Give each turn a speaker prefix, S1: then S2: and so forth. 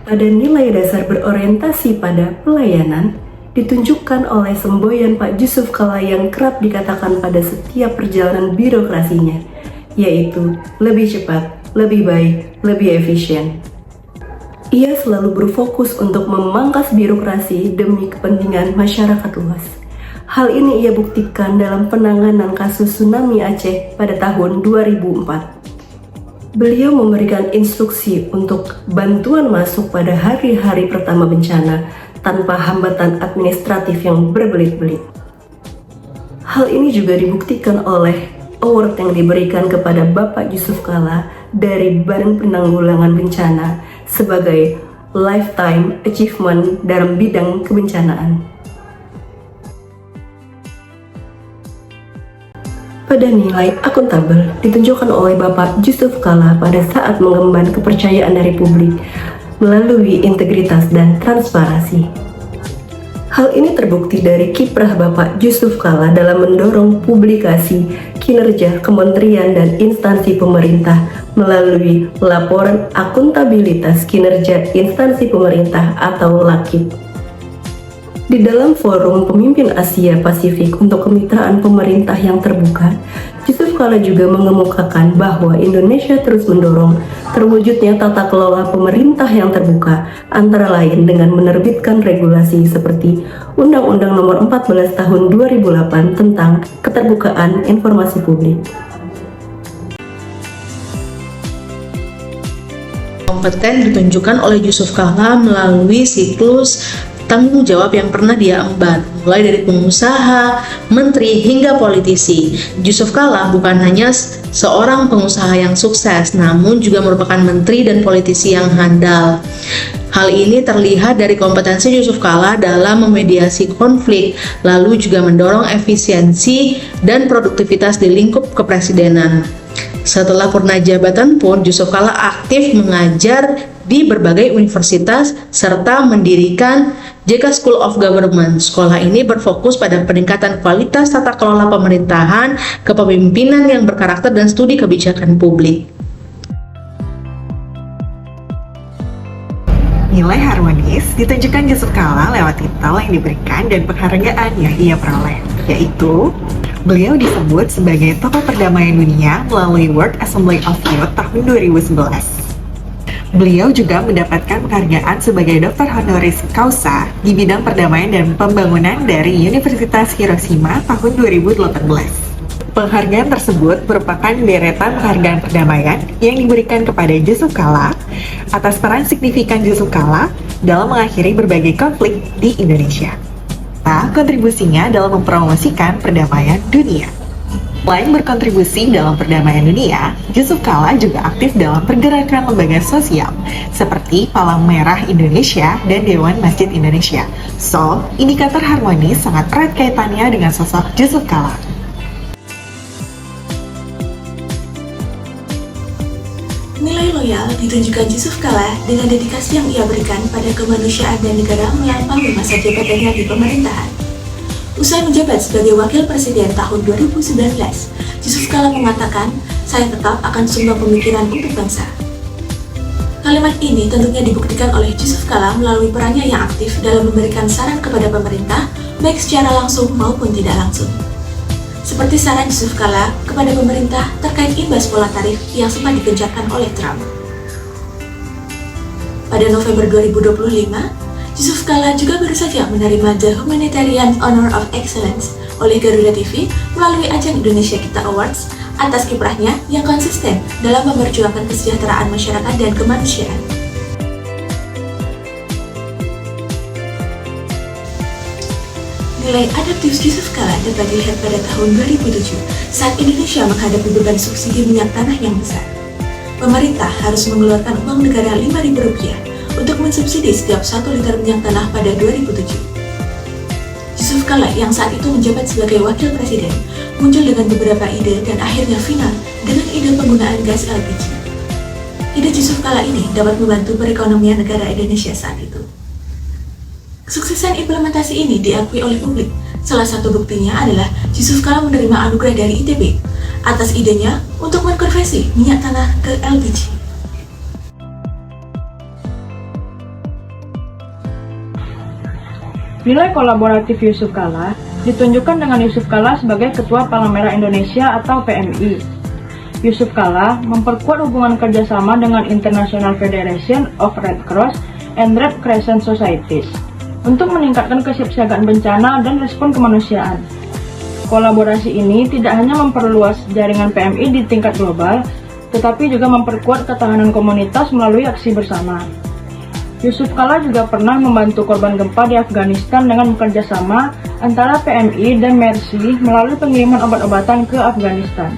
S1: pada nilai dasar berorientasi pada pelayanan ditunjukkan oleh semboyan Pak Jusuf Kalla yang kerap dikatakan pada setiap perjalanan birokrasinya, yaitu lebih cepat, lebih baik, lebih efisien. Ia selalu berfokus untuk memangkas birokrasi demi kepentingan masyarakat luas. Hal ini ia buktikan dalam penanganan kasus tsunami Aceh pada tahun 2004. Beliau memberikan instruksi untuk bantuan masuk pada hari-hari pertama bencana tanpa hambatan administratif yang berbelit-belit. Hal ini juga dibuktikan oleh award yang diberikan kepada Bapak Jusuf Kalla dari Badan Penanggulangan Bencana sebagai Lifetime Achievement dalam bidang kebencanaan. Pada nilai akuntabel ditunjukkan oleh Bapak Jusuf Kalla pada saat mengemban kepercayaan dari publik melalui integritas dan transparansi. Hal ini terbukti dari kiprah Bapak Jusuf Kalla dalam mendorong publikasi kinerja kementerian dan instansi pemerintah melalui Laporan Akuntabilitas Kinerja Instansi Pemerintah atau LAKIP. Di dalam forum pemimpin Asia Pasifik untuk kemitraan pemerintah yang terbuka, Jusuf Kalla juga mengemukakan bahwa Indonesia terus mendorong terwujudnya tata kelola pemerintah yang terbuka, antara lain dengan menerbitkan regulasi seperti Undang-Undang Nomor 14 Tahun 2008 tentang Keterbukaan Informasi Publik.
S2: Kompeten ditunjukkan oleh Jusuf Kalla melalui siklus tanggung jawab yang pernah dia emban, mulai dari pengusaha, menteri, hingga politisi. Jusuf Kalla bukan hanya seorang pengusaha yang sukses, namun juga merupakan menteri dan politisi yang handal. Hal ini terlihat dari kompetensi Jusuf Kalla dalam memediasi konflik, lalu juga mendorong efisiensi dan produktivitas di lingkup kepresidenan. Setelah purna jabatan pun, Jusuf Kalla aktif mengajar di berbagai universitas serta mendirikan JK School of Government. Sekolah ini berfokus pada peningkatan kualitas tata kelola pemerintahan, kepemimpinan yang berkarakter, dan studi kebijakan publik.
S3: Nilai harmonis ditunjukkan Jusuf Kalla lewat titel yang diberikan dan penghargaan yang ia peroleh, yaitu beliau disebut sebagai tokoh perdamaian dunia melalui World Assembly of Youth tahun 2011. Beliau juga mendapatkan penghargaan sebagai Doktor Honoris Causa di bidang perdamaian dan pembangunan dari Universitas Hiroshima tahun 2018. Penghargaan tersebut merupakan deretan penghargaan perdamaian yang diberikan kepada Jusuf Kalla atas peran signifikan Jusuf Kalla dalam mengakhiri berbagai konflik di Indonesia. Kontribusinya dalam mempromosikan perdamaian dunia. Selain berkontribusi dalam perdamaian dunia, Jusuf Kalla juga aktif dalam pergerakan lembaga sosial seperti Palang Merah Indonesia dan Dewan Masjid Indonesia. So, indikator harmonis sangat erat kaitannya dengan sosok Jusuf Kalla.
S4: Nilai loyal ditunjukkan Jusuf Kalla dengan dedikasi yang ia berikan pada kemanusiaan dan negara melampaui masa jabatannya di pemerintahan. Usai menjabat sebagai Wakil Presiden tahun 2019, Jusuf Kalla mengatakan, "Saya tetap akan sumbang pemikiran untuk bangsa." Kalimat ini tentunya dibuktikan oleh Jusuf Kalla melalui perannya yang aktif dalam memberikan saran kepada pemerintah, baik secara langsung maupun tidak langsung. Seperti saran Jusuf Kalla kepada pemerintah terkait imbas pola tarif yang sempat digencarkan oleh Trump. Pada November 2025, Jusuf Kalla juga baru saja menerima The Humanitarian Honor of Excellence oleh Garuda TV melalui ajang Indonesia Kita Awards atas kiprahnya yang konsisten dalam memperjuangkan kesejahteraan masyarakat dan kemanusiaan. Nilai adaptif Jusuf Kalla dapat dilihat pada tahun 2007 saat Indonesia menghadapi beban subsidi minyak tanah yang besar. Pemerintah harus mengeluarkan uang negara Rp5.000 untuk mensubsidi setiap 1 liter minyak tanah pada 2007. Jusuf Kalla yang saat itu menjabat sebagai Wakil Presiden muncul dengan beberapa ide dan akhirnya final dengan ide penggunaan gas LPG. Ide Jusuf Kalla ini dapat membantu perekonomian negara Indonesia saat itu. Kesuksesan implementasi ini diakui oleh publik. Salah satu buktinya adalah Jusuf Kalla menerima anugerah dari ITB atas idenya untuk mengkonversi minyak tanah ke LPG.
S5: Nilai kolaboratif Yusuf Kala ditunjukkan dengan Yusuf Kala sebagai Ketua Palang Merah Indonesia atau PMI. Yusuf Kala memperkuat hubungan kerjasama dengan International Federation of Red Cross and Red Crescent Societies untuk meningkatkan kesiapsiagaan bencana dan respon kemanusiaan. Kolaborasi ini tidak hanya memperluas jaringan PMI di tingkat global, tetapi juga memperkuat ketahanan komunitas melalui aksi bersama. Yusuf Kala juga pernah membantu korban gempa di Afghanistan dengan bekerja sama antara PMI dan Mercy melalui pengiriman obat-obatan ke Afghanistan.